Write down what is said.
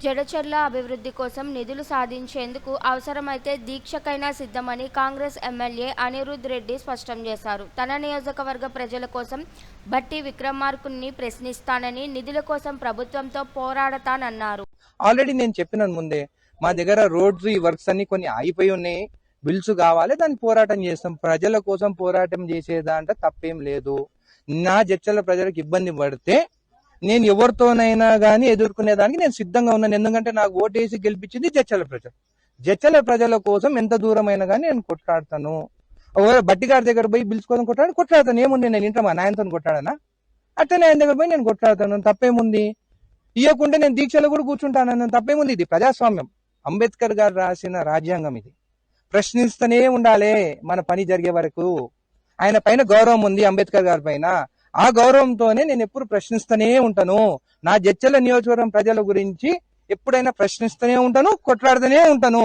జడచర్ల అభివృద్ధి కోసం నిధులు సాధించేందుకు అవసరమైతే దీక్షకైనా సిద్ధమని కాంగ్రెస్ ఎమ్మెల్యే అనిరుద్ రెడ్డి స్పష్టం చేశారు. తన నియోజకవర్గ ప్రజల కోసం భట్టి విక్రమార్కుని ప్రశ్నిస్తానని, నిధుల కోసం ప్రభుత్వంతో పోరాడతానన్నారు. ఆల్రెడీ నేను చెప్పినాను ముందే, మా దగ్గర రోడ్స్ ఈ వర్క్స్ అన్ని కొన్ని ఆగిపోయి ఉన్నాయి, బిల్స్ కావాలి, దాన్ని పోరాటం చేస్తాం. ప్రజల కోసం పోరాటం చేసేదాంట్లో తప్పేం లేదు. నా జడ్చర్ల ప్రజలకు ఇబ్బంది పడితే నేను ఎవరితోనైనా కానీ ఎదుర్కొనేదానికి నేను సిద్ధంగా ఉన్నాను. ఎందుకంటే నాకు ఓటేసి గెలిపించింది జడ్చర్ల ప్రజలు. జడ్చర్ల ప్రజల కోసం ఎంత దూరమైనా కానీ నేను కొట్లాడతాను. బట్టి గారి దగ్గర పోయి బిల్స్ కోసం కొట్లాడతాను. ఏముంది, నేను ఇంట్లో మా నాయనతో కొట్లాడనా? అట్లనే ఆయన దగ్గర పోయి నేను కొట్లాడతాను. తప్పేముంది? ఇవ్వకుంటే నేను దీక్షలో కూడా కూర్చుంటాను. తప్పేముంది? ఇది ప్రజాస్వామ్యం. అంబేద్కర్ గారు రాసిన రాజ్యాంగం ఇది. ప్రశ్నిస్తూనే ఉండాలి మన పని జరిగే వరకు. ఆయన పైన గౌరవం ఉంది, అంబేద్కర్ గారి పైన. ఆ గౌరవంతోనే నేను ఎప్పుడు ప్రశ్నిస్తూనే ఉంటాను. నా జడ్చర్ల నియోజకవర్గం ప్రజల గురించి ఎప్పుడైనా ప్రశ్నిస్తూనే ఉంటాను, కొట్లాడుతూనే ఉంటాను.